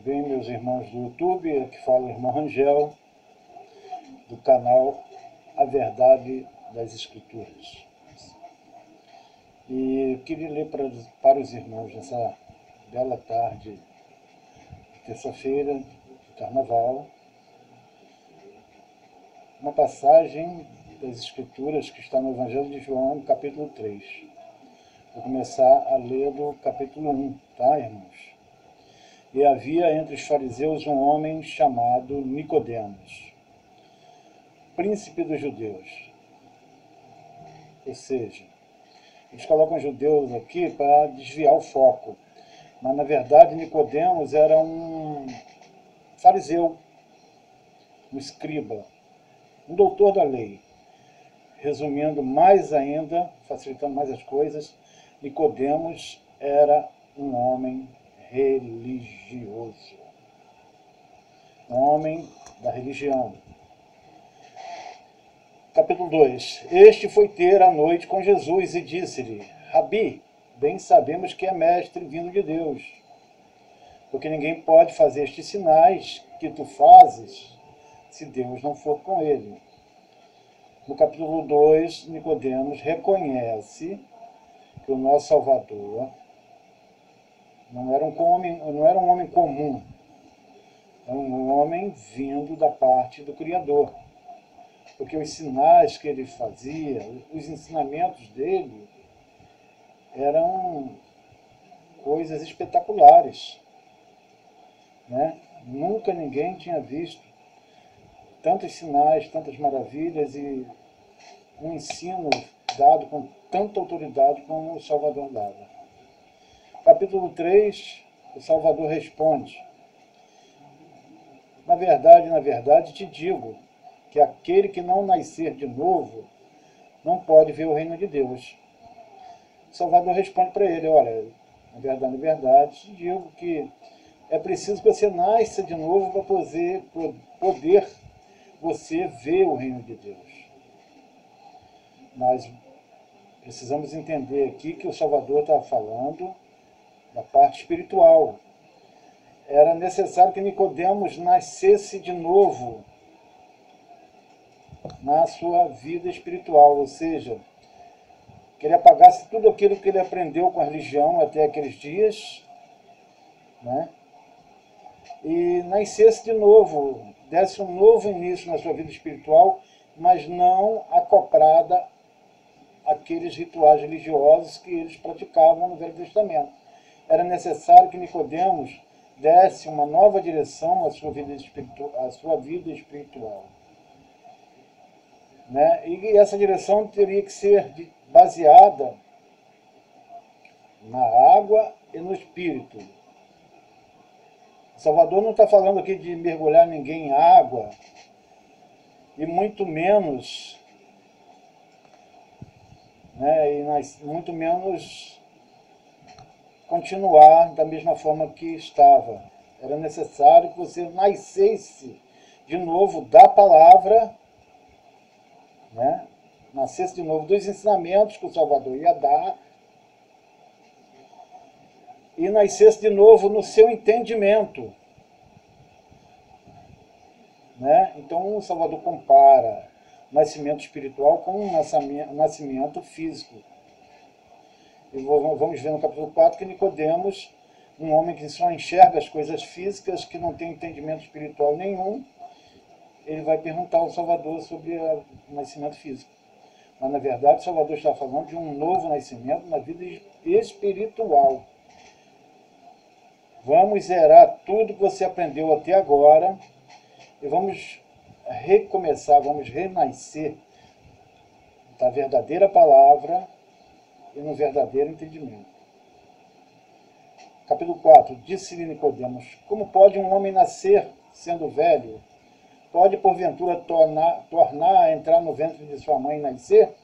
Bem, meus irmãos do YouTube, aqui fala o irmão Rangel, do canal A Verdade das Escrituras. E eu queria ler para os irmãos nessa bela tarde, terça-feira, de carnaval, uma passagem das Escrituras que está no Evangelho de João, capítulo 3. Vou começar a ler do capítulo 1, tá, irmãos? E havia entre os fariseus um homem chamado Nicodemos, príncipe dos judeus. Ou seja, eles colocam judeus aqui para desviar o foco. Mas, na verdade, Nicodemos era um fariseu, um escriba, um doutor da lei. Resumindo mais ainda, facilitando mais as coisas, Nicodemos era um homem religioso. Um homem da religião. Capítulo 2. Este foi ter a noite com Jesus e disse-lhe: Rabi, bem sabemos que é mestre vindo de Deus, porque ninguém pode fazer estes sinais que tu fazes se Deus não for com ele. No capítulo 2, Nicodemos reconhece que o nosso Salvador não era um homem comum, era um homem vindo da parte do Criador. Porque os sinais que ele fazia, os ensinamentos dele, eram coisas espetaculares, né? Nunca ninguém tinha visto tantos sinais, tantas maravilhas e um ensino dado com tanta autoridade como o Salvador dava. Capítulo 3, o Salvador responde: na verdade te digo que aquele que não nascer de novo não pode ver o reino de Deus. O Salvador responde para ele: olha, na verdade te digo que é preciso que você nasça de novo para poder você ver o reino de Deus. Mas precisamos entender aqui que o Salvador está falando da parte espiritual. Era necessário que Nicodemos nascesse de novo na sua vida espiritual, ou seja, que ele apagasse tudo aquilo que ele aprendeu com a religião até aqueles dias, né? E nascesse de novo, desse um novo início na sua vida espiritual, mas não acoplada àqueles rituais religiosos que eles praticavam no Velho Testamento. Era necessário que Nicodemos desse uma nova direção à sua vida espiritual. Né? E essa direção teria que ser baseada na água e no Espírito. O Salvador não está falando aqui de mergulhar ninguém em água, e muito menos, né, muito menos continuar da mesma forma que estava. Era necessário que você nascesse de novo da palavra, né? Nascesse de novo dos ensinamentos que o Salvador ia dar e nascesse de novo no seu entendimento, né? Então o Salvador compara o nascimento espiritual com o nascimento físico. E vamos ver no capítulo 4 que Nicodemos, um homem que só enxerga as coisas físicas, que não tem entendimento espiritual nenhum, ele vai perguntar ao Salvador sobre o nascimento físico. Mas, na verdade, o Salvador está falando de um novo nascimento na vida espiritual. Vamos zerar tudo que você aprendeu até agora e vamos recomeçar, vamos renascer da verdadeira palavra e no verdadeiro entendimento. Capítulo 4. Disse-lhe Nicodemos: como pode um homem nascer sendo velho? Pode, porventura, tornar a entrar no ventre de sua mãe e nascer?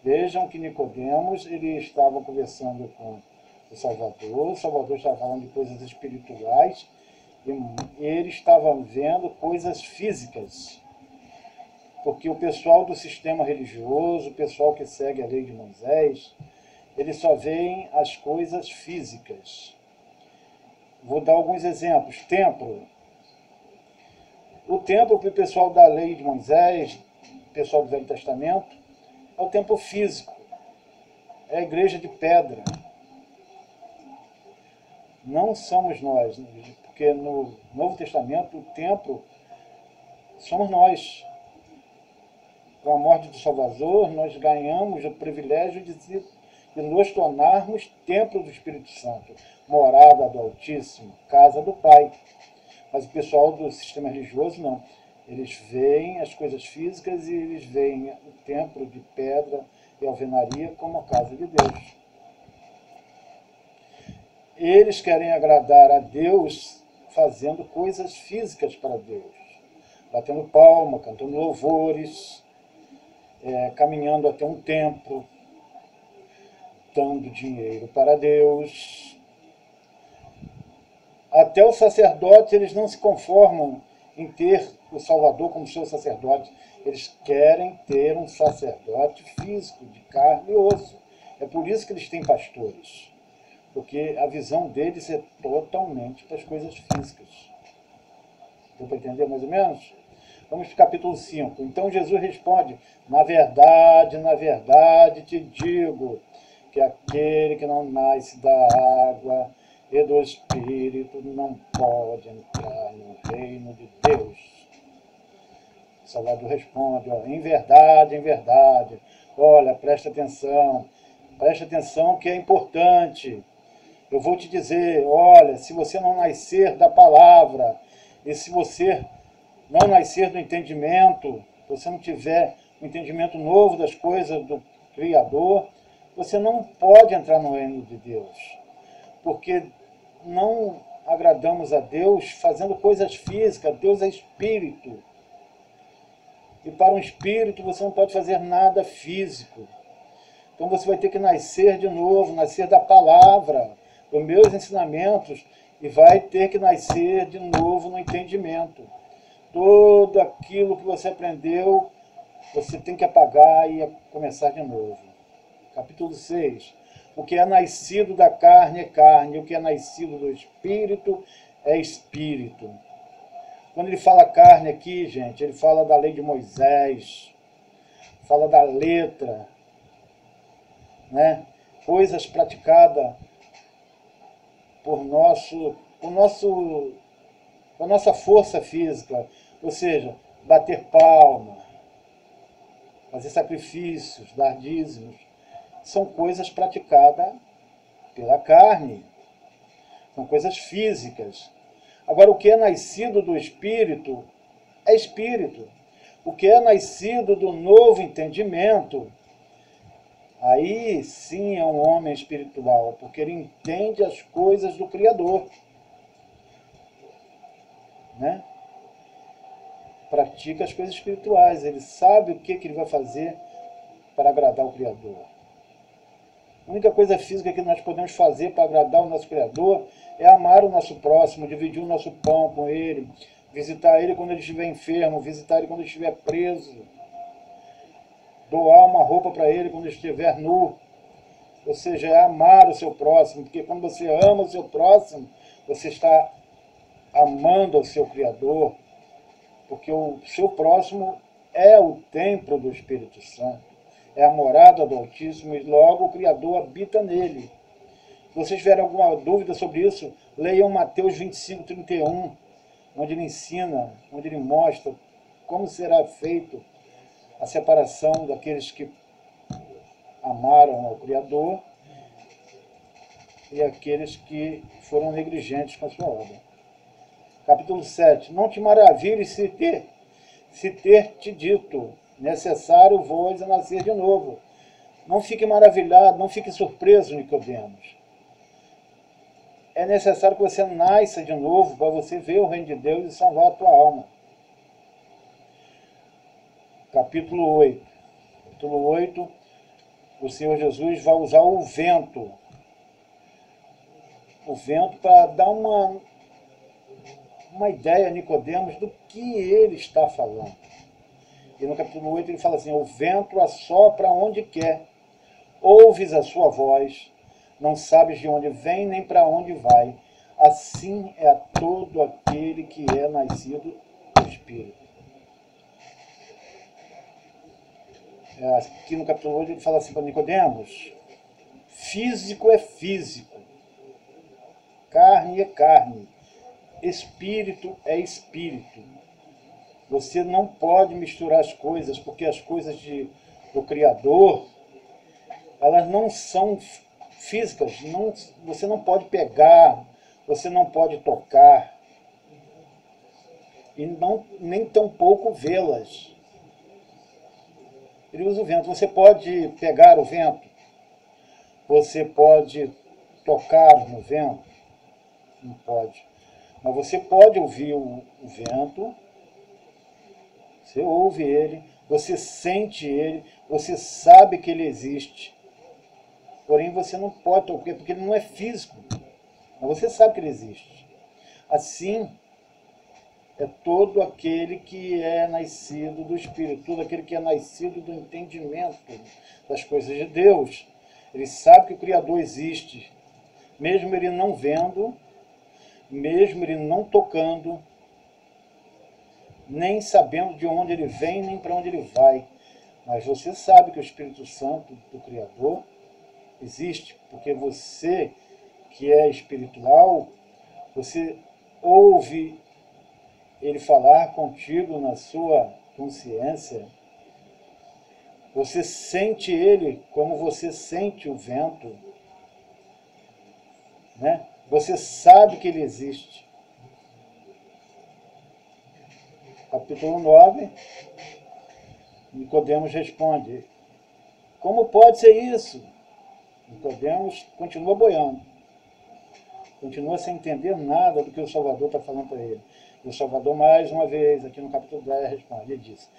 Vejam que Nicodemos, ele estava conversando com o Salvador estava falando de coisas espirituais, e ele estava vendo coisas físicas. Porque o pessoal do sistema religioso, o pessoal que segue a lei de Moisés, eles só veem as coisas físicas. Vou dar alguns exemplos. Templo. O templo para o pessoal da lei de Moisés, pessoal do Velho Testamento, é o templo físico. É a igreja de pedra. Não somos nós, porque no Novo Testamento o templo somos nós. Com a morte do Salvador, nós ganhamos o privilégio de nos tornarmos templo do Espírito Santo, morada do Altíssimo, casa do Pai. Mas o pessoal do sistema religioso não. Eles veem as coisas físicas e eles veem o templo de pedra e alvenaria como a casa de Deus. Eles querem agradar a Deus fazendo coisas físicas para Deus. Batendo palma, cantando louvores, caminhando até um templo, dando dinheiro para Deus. Até os sacerdotes, eles não se conformam em ter o Salvador como seu sacerdote. Eles querem ter um sacerdote físico, de carne e osso. É por isso que eles têm pastores. Porque a visão deles é totalmente para as coisas físicas. Deu para entender mais ou menos? Vamos para o capítulo 5. Então Jesus responde: na verdade te digo, que aquele que não nasce da água e do Espírito não pode entrar no reino de Deus. O Salvador responde: em verdade, olha, presta atenção que é importante. Eu vou te dizer, olha, se você não nascer da palavra, e se você não nascer do entendimento, você não tiver um entendimento novo das coisas do Criador, você não pode entrar no reino de Deus. Porque não agradamos a Deus fazendo coisas físicas. Deus é espírito. E para um espírito você não pode fazer nada físico. Então você vai ter que nascer de novo, nascer da palavra, dos meus ensinamentos, e vai ter que nascer de novo no entendimento. Tudo aquilo que você aprendeu, você tem que apagar e começar de novo. Capítulo 6. O que é nascido da carne é carne, o que é nascido do espírito é espírito. Quando ele fala carne aqui, gente, ele fala da lei de Moisés, fala da letra, né? Coisas praticadas por a nossa força física, ou seja, bater palma, fazer sacrifícios, dar dízimos, são coisas praticadas pela carne, são coisas físicas. Agora, o que é nascido do Espírito é Espírito. O que é nascido do novo entendimento, aí sim é um homem espiritual, porque ele entende as coisas do Criador. Né? Pratica as coisas espirituais, ele sabe o que ele vai fazer para agradar o Criador. A única coisa física que nós podemos fazer para agradar o nosso Criador é amar o nosso próximo, dividir o nosso pão com ele, visitar ele quando ele estiver enfermo, visitar ele quando ele estiver preso, doar uma roupa para ele quando ele estiver nu. Ou seja, é amar o seu próximo, porque quando você ama o seu próximo, você está amando ao seu Criador, porque o seu próximo é o templo do Espírito Santo, é a morada do Altíssimo, e logo o Criador habita nele. Se vocês tiverem alguma dúvida sobre isso, leiam Mateus 25, 31, onde ele ensina, onde ele mostra como será feito a separação daqueles que amaram ao Criador e aqueles que foram negligentes com a sua obra. Capítulo 7. Não te maravilhes se ter te dito, necessário vos nascer de novo. Não fique maravilhado, não fique surpreso, Nicodemos. É necessário que você nasça de novo para você ver o reino de Deus e salvar a tua alma. Capítulo 8. Capítulo 8, o Senhor Jesus vai usar o vento. O vento para dar uma ideia a Nicodemos do que ele está falando. E no capítulo 8 ele fala assim: o vento assopra onde quer, ouves a sua voz, não sabes de onde vem nem para onde vai. assim é a todo aquele que é nascido do Espírito. Aqui no capítulo 8 ele fala assim para Nicodemos: físico é físico, carne é carne, espírito é espírito. Você não pode misturar as coisas, porque as coisas do Criador, elas não são físicas. Você não pode pegar, você não pode tocar, e nem tampouco vê-las. Ele usa o vento. Você pode pegar o vento, você pode tocar no vento, não pode. Mas você pode ouvir o vento, você ouve ele, você sente ele, você sabe que ele existe. Porém, você não pode tocar, porque ele não é físico. Mas você sabe que ele existe. Assim, é todo aquele que é nascido do Espírito, todo aquele que é nascido do entendimento das coisas de Deus. Ele sabe que o Criador existe, mesmo ele não vendo, mesmo ele não tocando, nem sabendo de onde ele vem, nem para onde ele vai. Mas você sabe que o Espírito Santo do Criador existe, porque você, que é espiritual, você ouve ele falar contigo na sua consciência. Você sente ele como você sente o vento, né? Você sabe que ele existe. Capítulo 9, Nicodemos responde: como pode ser isso? Nicodemos continua boiando, continua sem entender nada do que o Salvador está falando para ele. E o Salvador, mais uma vez, aqui no capítulo 10, responde, ele diz: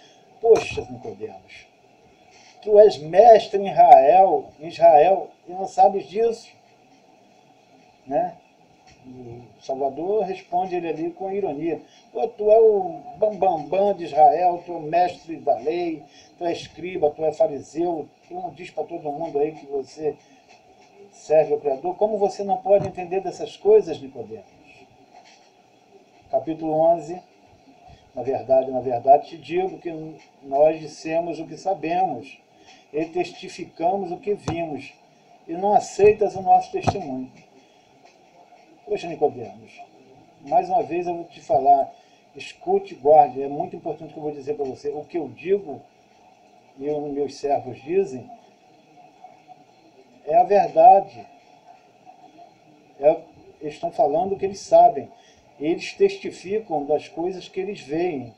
poxa, Nicodemos, tu és mestre em Israel, e não sabes disso, né? O Salvador responde ele ali com ironia: pô, tu é o bambambam de Israel, tu é o mestre da lei, tu é escriba, tu é fariseu, tu não diz para todo mundo aí que você serve ao Criador. Como você não pode entender dessas coisas, Nicodemos? Capítulo 11, na verdade te digo que nós dissemos o que sabemos e testificamos o que vimos, e não aceitas o nosso testemunho. Poxa, Nicodemos, mais uma vez eu vou te falar, escute e guarde, é muito importante o que eu vou dizer para você. O que eu digo e os meus servos dizem é a verdade. Eles estão falando o que eles sabem. Eles testificam das coisas que eles veem.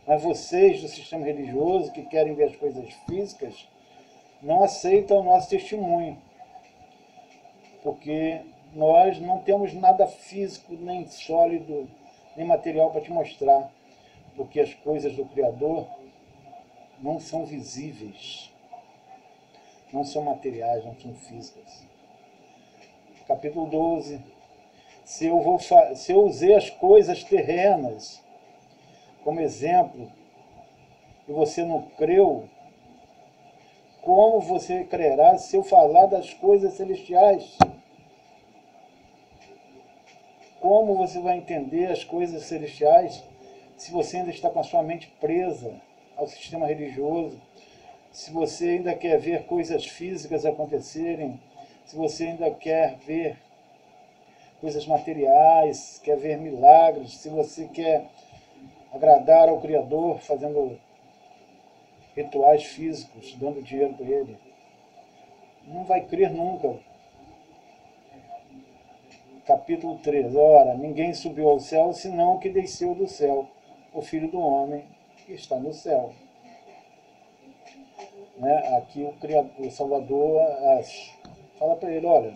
Mas vocês do sistema religioso, que querem ver as coisas físicas, não aceitam o nosso testemunho. Porque nós não temos nada físico, nem sólido, nem material para te mostrar. Porque as coisas do Criador não são visíveis. Não são materiais, não são físicas. Capítulo 12. Se eu usei as coisas terrenas como exemplo e você não creu, como você crerá se eu falar das coisas celestiais? Como você vai entender as coisas celestiais se você ainda está com a sua mente presa ao sistema religioso? Se você ainda quer ver coisas físicas acontecerem, se você ainda quer ver coisas materiais, quer ver milagres, se você quer agradar ao Criador fazendo rituais físicos, dando dinheiro para ele, não vai crer nunca. Capítulo 13. Ora, ninguém subiu ao céu senão o que desceu do céu, o Filho do Homem que está no céu. Né? Aqui o Salvador fala para ele: olha,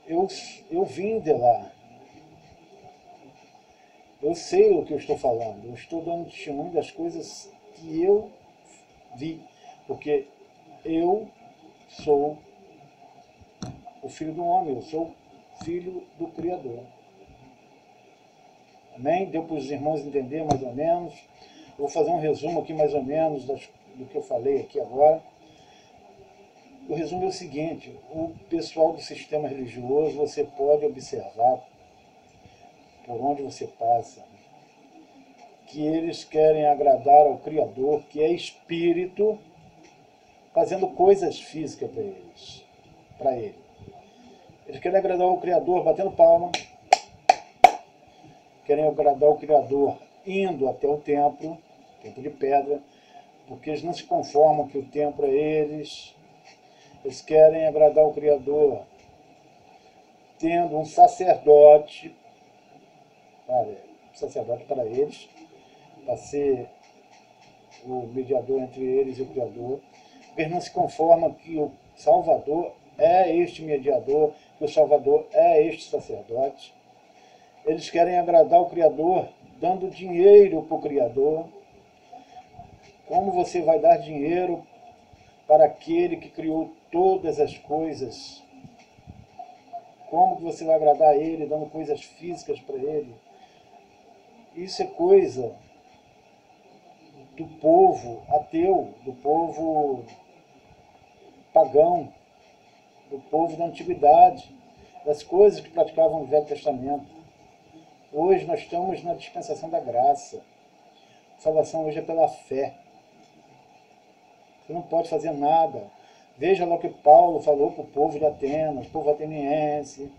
eu vim de lá. Eu sei o que eu estou falando. Eu estou dando testemunho das coisas que eu vi. Porque eu sou o Filho do Homem. Eu sou filho do Criador. Amém? Deu para os irmãos entender mais ou menos. Eu vou fazer um resumo aqui mais ou menos do que eu falei aqui agora. O resumo é o seguinte: o pessoal do sistema religioso, você pode observar por onde você passa, que eles querem agradar ao Criador, que é espírito, fazendo coisas físicas para eles, para ele. Eles querem agradar ao Criador batendo palma, querem agradar ao Criador indo até o templo de pedra, porque eles não se conformam que o templo é eles. Eles querem agradar ao Criador tendo um sacerdote para eles, para ser o mediador entre eles e o Criador. Eles não se conformam que o Salvador é este mediador, que o Salvador é este sacerdote. Eles querem agradar o Criador dando dinheiro para o Criador. Como você vai dar dinheiro para aquele que criou todas as coisas? Como você vai agradar a ele dando coisas físicas para ele? Isso é coisa do povo ateu, do povo pagão, do povo da antiguidade, das coisas que praticavam no Velho Testamento. Hoje nós estamos na dispensação da graça. A salvação hoje é pela fé. Você não pode fazer nada. Veja lá o que Paulo falou para o povo de Atenas, o povo ateniense.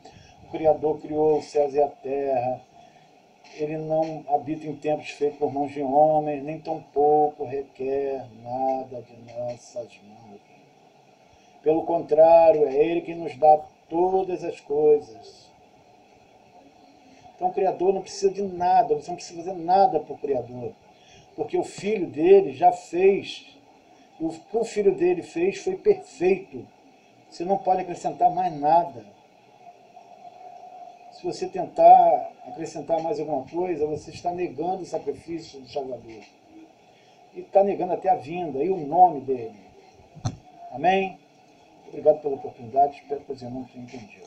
O Criador criou os céus e a terra. Ele não habita em templos feitos por mãos de homens, nem tampouco requer nada de nossas mãos. Pelo contrário, é Ele que nos dá todas as coisas. Então o Criador não precisa de nada, você não precisa fazer nada para o Criador, porque o Filho dele já fez. E o que o Filho dele fez foi perfeito. Você não pode acrescentar mais nada. Se você tentar acrescentar mais alguma coisa, você está negando o sacrifício do Salvador. E está negando até a vinda e o nome dele. Amém? Obrigado pela oportunidade, espero que os irmãos tenham entendido.